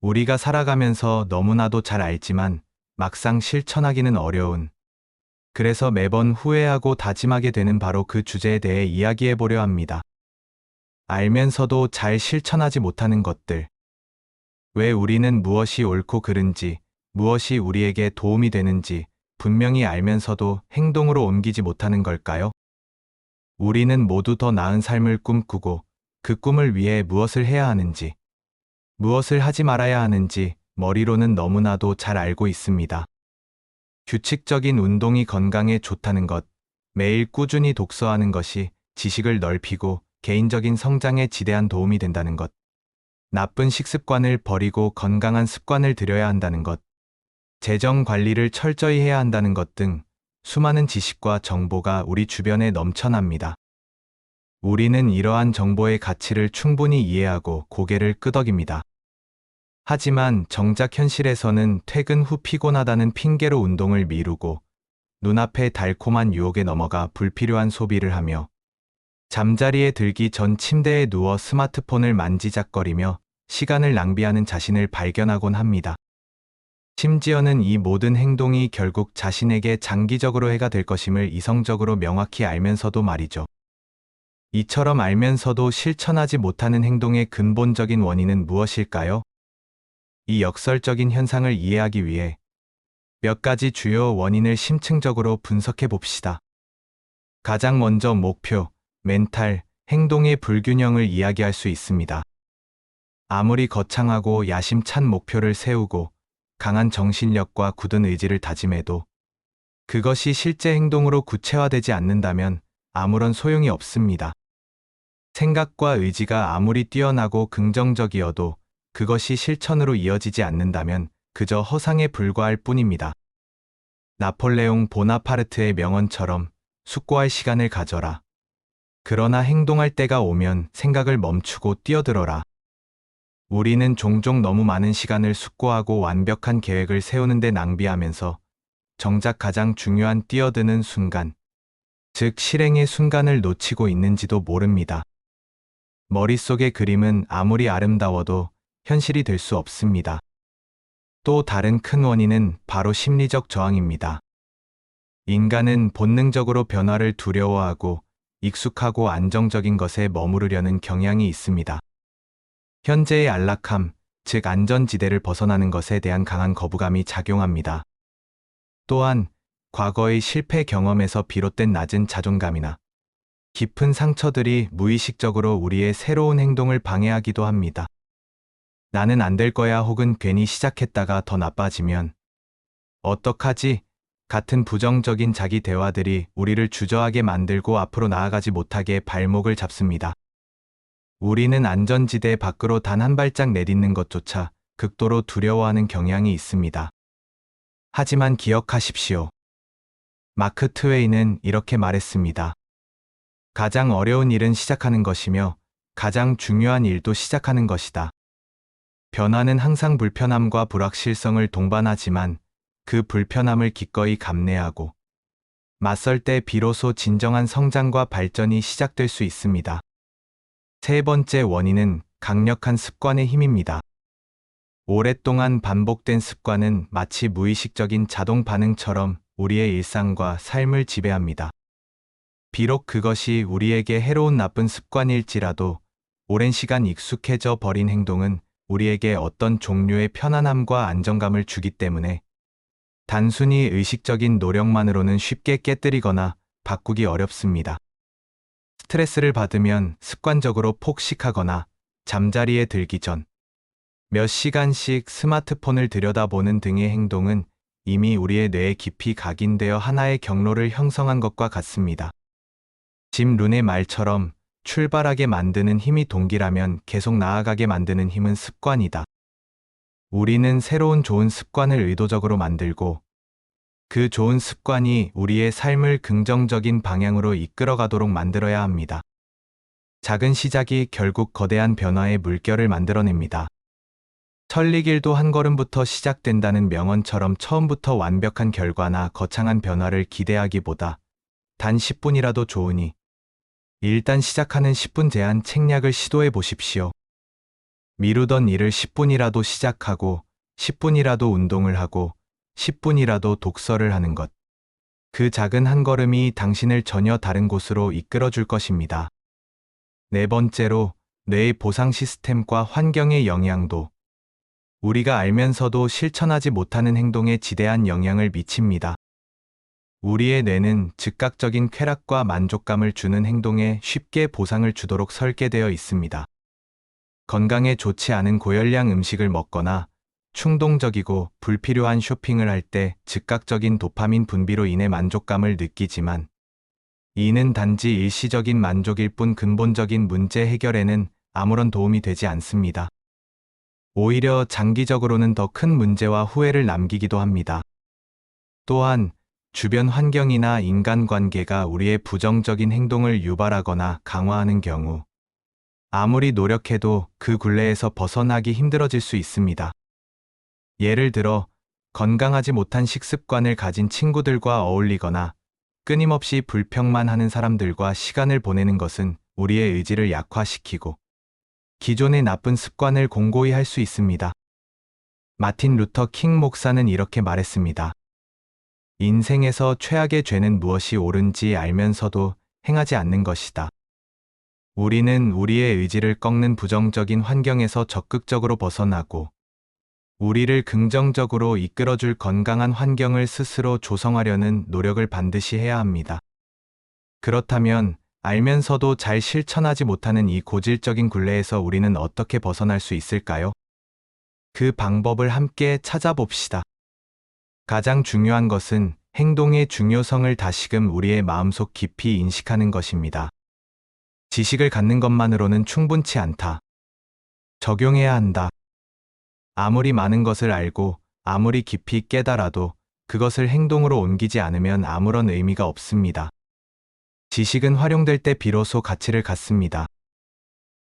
우리가 살아가면서 너무나도 잘 알지만 막상 실천하기는 어려운, 그래서 매번 후회하고 다짐하게 되는 바로 그 주제에 대해 이야기해 보려 합니다. 알면서도 잘 실천하지 못하는 것들. 왜 우리는 무엇이 옳고 그른지, 무엇이 우리에게 도움이 되는지 분명히 알면서도 행동으로 옮기지 못하는 걸까요? 우리는 모두 더 나은 삶을 꿈꾸고 그 꿈을 위해 무엇을 해야 하는지, 무엇을 하지 말아야 하는지 머리로는 너무나도 잘 알고 있습니다. 규칙적인 운동이 건강에 좋다는 것, 매일 꾸준히 독서하는 것이 지식을 넓히고 개인적인 성장에 지대한 도움이 된다는 것, 나쁜 식습관을 버리고 건강한 습관을 들여야 한다는 것, 재정 관리를 철저히 해야 한다는 것 등 수많은 지식과 정보가 우리 주변에 넘쳐납니다. 우리는 이러한 정보의 가치를 충분히 이해하고 고개를 끄덕입니다. 하지만 정작 현실에서는 퇴근 후 피곤하다는 핑계로 운동을 미루고 눈앞의 달콤한 유혹에 넘어가 불필요한 소비를 하며 잠자리에 들기 전 침대에 누워 스마트폰을 만지작거리며 시간을 낭비하는 자신을 발견하곤 합니다. 심지어는 이 모든 행동이 결국 자신에게 장기적으로 해가 될 것임을 이성적으로 명확히 알면서도 말이죠. 이처럼 알면서도 실천하지 못하는 행동의 근본적인 원인은 무엇일까요? 이 역설적인 현상을 이해하기 위해 몇 가지 주요 원인을 심층적으로 분석해 봅시다. 가장 먼저 목표, 멘탈, 행동의 불균형을 이야기할 수 있습니다. 아무리 거창하고 야심찬 목표를 세우고 강한 정신력과 굳은 의지를 다짐해도 그것이 실제 행동으로 구체화되지 않는다면 아무런 소용이 없습니다. 생각과 의지가 아무리 뛰어나고 긍정적이어도 그것이 실천으로 이어지지 않는다면 그저 허상에 불과할 뿐입니다. 나폴레옹 보나파르트의 명언처럼 숙고할 시간을 가져라. 그러나 행동할 때가 오면 생각을 멈추고 뛰어들어라. 우리는 종종 너무 많은 시간을 숙고하고 완벽한 계획을 세우는 데 낭비하면서 정작 가장 중요한 뛰어드는 순간, 즉 실행의 순간을 놓치고 있는지도 모릅니다. 머릿속의 그림은 아무리 아름다워도 현실이 될 수 없습니다. 또 다른 큰 원인은 바로 심리적 저항입니다. 인간은 본능적으로 변화를 두려워하고 익숙하고 안정적인 것에 머무르려는 경향이 있습니다. 현재의 안락함, 즉 안전지대를 벗어나는 것에 대한 강한 거부감이 작용합니다. 또한 과거의 실패 경험에서 비롯된 낮은 자존감이나 깊은 상처들이 무의식적으로 우리의 새로운 행동을 방해하기도 합니다. 나는 안 될 거야 혹은 괜히 시작했다가 더 나빠지면 어떡하지? 같은 부정적인 자기 대화들이 우리를 주저하게 만들고 앞으로 나아가지 못하게 발목을 잡습니다. 우리는 안전지대 밖으로 단 한 발짝 내딛는 것조차 극도로 두려워하는 경향이 있습니다. 하지만 기억하십시오. 마크 트웨이는 이렇게 말했습니다. 가장 어려운 일은 시작하는 것이며 가장 중요한 일도 시작하는 것이다. 변화는 항상 불편함과 불확실성을 동반하지만 그 불편함을 기꺼이 감내하고 맞설 때 비로소 진정한 성장과 발전이 시작될 수 있습니다. 세 번째 원인은 강력한 습관의 힘입니다. 오랫동안 반복된 습관은 마치 무의식적인 자동 반응처럼 우리의 일상과 삶을 지배합니다. 비록 그것이 우리에게 해로운 나쁜 습관일지라도 오랜 시간 익숙해져 버린 행동은 우리에게 어떤 종류의 편안함과 안정감을 주기 때문에 단순히 의식적인 노력만으로는 쉽게 깨뜨리거나 바꾸기 어렵습니다. 스트레스를 받으면 습관적으로 폭식하거나 잠자리에 들기 전 몇 시간씩 스마트폰을 들여다보는 등의 행동은 이미 우리의 뇌에 깊이 각인되어 하나의 경로를 형성한 것과 같습니다. 짐 룬의 말처럼 출발하게 만드는 힘이 동기라면 계속 나아가게 만드는 힘은 습관이다. 우리는 새로운 좋은 습관을 의도적으로 만들고 그 좋은 습관이 우리의 삶을 긍정적인 방향으로 이끌어가도록 만들어야 합니다. 작은 시작이 결국 거대한 변화의 물결을 만들어냅니다. 천리길도 한 걸음부터 시작된다는 명언처럼 처음부터 완벽한 결과나 거창한 변화를 기대하기보다 단 10분이라도 좋으니 일단 시작하는 10분 제한 책략을 시도해 보십시오. 미루던 일을 10분이라도 시작하고, 10분이라도 운동을 하고, 10분이라도 독서를 하는 것. 그 작은 한 걸음이 당신을 전혀 다른 곳으로 이끌어 줄 것입니다. 네 번째로, 뇌의 보상 시스템과 환경의 영향도. 우리가 알면서도 실천하지 못하는 행동에 지대한 영향을 미칩니다. 우리의 뇌는 즉각적인 쾌락과 만족감을 주는 행동에 쉽게 보상을 주도록 설계되어 있습니다. 건강에 좋지 않은 고열량 음식을 먹거나 충동적이고 불필요한 쇼핑을 할 때 즉각적인 도파민 분비로 인해 만족감을 느끼지만, 이는 단지 일시적인 만족일 뿐 근본적인 문제 해결에는 아무런 도움이 되지 않습니다. 오히려 장기적으로는 더 큰 문제와 후회를 남기기도 합니다. 또한 주변 환경이나 인간관계가 우리의 부정적인 행동을 유발하거나 강화하는 경우, 아무리 노력해도 그 굴레에서 벗어나기 힘들어질 수 있습니다. 예를 들어, 건강하지 못한 식습관을 가진 친구들과 어울리거나 끊임없이 불평만 하는 사람들과 시간을 보내는 것은 우리의 의지를 약화시키고 기존의 나쁜 습관을 공고히 할 수 있습니다. 마틴 루터 킹 목사는 이렇게 말했습니다. 인생에서 최악의 죄는 무엇이 옳은지 알면서도 행하지 않는 것이다. 우리는 우리의 의지를 꺾는 부정적인 환경에서 적극적으로 벗어나고, 우리를 긍정적으로 이끌어줄 건강한 환경을 스스로 조성하려는 노력을 반드시 해야 합니다. 그렇다면 알면서도 잘 실천하지 못하는 이 고질적인 굴레에서 우리는 어떻게 벗어날 수 있을까요? 그 방법을 함께 찾아봅시다. 가장 중요한 것은 행동의 중요성을 다시금 우리의 마음속 깊이 인식하는 것입니다. 지식을 갖는 것만으로는 충분치 않다. 적용해야 한다. 아무리 많은 것을 알고 아무리 깊이 깨달아도 그것을 행동으로 옮기지 않으면 아무런 의미가 없습니다. 지식은 활용될 때 비로소 가치를 갖습니다.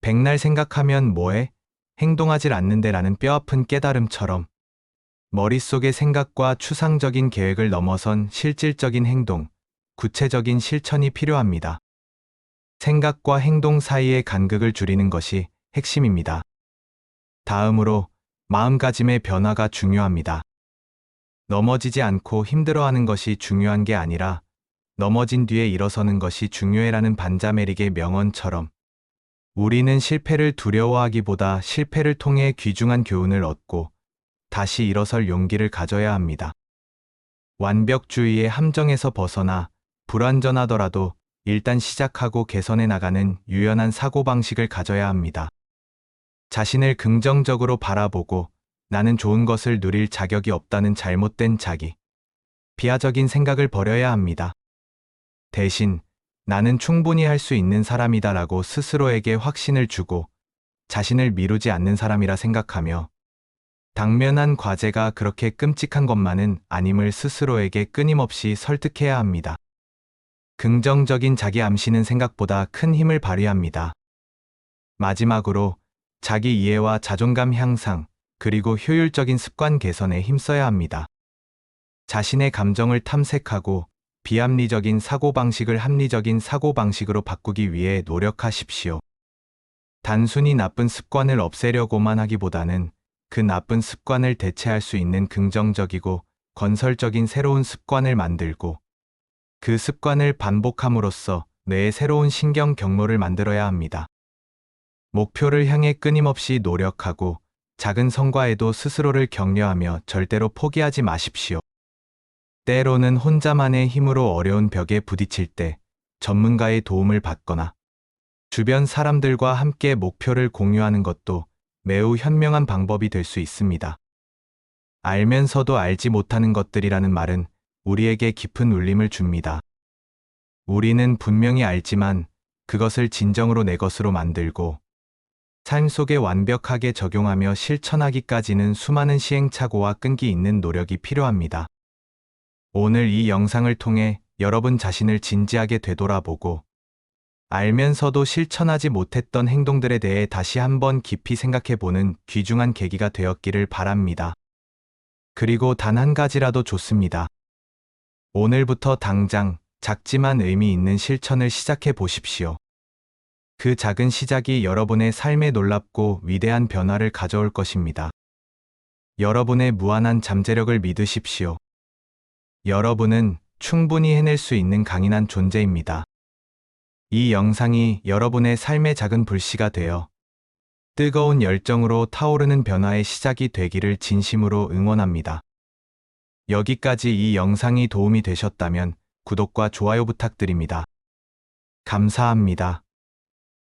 백날 생각하면 뭐해? 행동하질 않는데 라는 뼈아픈 깨달음처럼, 머릿속의 생각과 추상적인 계획을 넘어선 실질적인 행동, 구체적인 실천이 필요합니다. 생각과 행동 사이의 간극을 줄이는 것이 핵심입니다. 다음으로, 마음가짐의 변화가 중요합니다. 넘어지지 않고 힘들어하는 것이 중요한 게 아니라 넘어진 뒤에 일어서는 것이 중요해라는 반자메릭의 명언처럼, 우리는 실패를 두려워하기보다 실패를 통해 귀중한 교훈을 얻고 다시 일어설 용기를 가져야 합니다. 완벽주의의 함정에서 벗어나 불완전하더라도 일단 시작하고 개선해 나가는 유연한 사고방식을 가져야 합니다. 자신을 긍정적으로 바라보고 나는 좋은 것을 누릴 자격이 없다는 잘못된 자기, 비하적인 생각을 버려야 합니다. 대신 나는 충분히 할 수 있는 사람이다라고 스스로에게 확신을 주고 자신을 미루지 않는 사람이라 생각하며, 당면한 과제가 그렇게 끔찍한 것만은 아님을 스스로에게 끊임없이 설득해야 합니다. 긍정적인 자기 암시는 생각보다 큰 힘을 발휘합니다. 마지막으로, 자기 이해와 자존감 향상, 그리고 효율적인 습관 개선에 힘써야 합니다. 자신의 감정을 탐색하고 비합리적인 사고방식을 합리적인 사고방식으로 바꾸기 위해 노력하십시오. 단순히 나쁜 습관을 없애려고만 하기보다는 그 나쁜 습관을 대체할 수 있는 긍정적이고 건설적인 새로운 습관을 만들고, 그 습관을 반복함으로써 뇌의 새로운 신경 경로를 만들어야 합니다. 목표를 향해 끊임없이 노력하고 작은 성과에도 스스로를 격려하며 절대로 포기하지 마십시오. 때로는 혼자만의 힘으로 어려운 벽에 부딪힐 때 전문가의 도움을 받거나 주변 사람들과 함께 목표를 공유하는 것도 매우 현명한 방법이 될 수 있습니다. 알면서도 알지 못하는 것들이라는 말은 우리에게 깊은 울림을 줍니다. 우리는 분명히 알지만 그것을 진정으로 내 것으로 만들고 삶 속에 완벽하게 적용하며 실천하기까지는 수많은 시행착오와 끈기 있는 노력이 필요합니다. 오늘 이 영상을 통해 여러분 자신을 진지하게 되돌아보고 알면서도 실천하지 못했던 행동들에 대해 다시 한번 깊이 생각해보는 귀중한 계기가 되었기를 바랍니다. 그리고 단 한 가지라도 좋습니다. 오늘부터 당장 작지만 의미 있는 실천을 시작해 보십시오. 그 작은 시작이 여러분의 삶에 놀랍고 위대한 변화를 가져올 것입니다. 여러분의 무한한 잠재력을 믿으십시오. 여러분은 충분히 해낼 수 있는 강인한 존재입니다. 이 영상이 여러분의 삶의 작은 불씨가 되어 뜨거운 열정으로 타오르는 변화의 시작이 되기를 진심으로 응원합니다. 여기까지 이 영상이 도움이 되셨다면 구독과 좋아요 부탁드립니다. 감사합니다.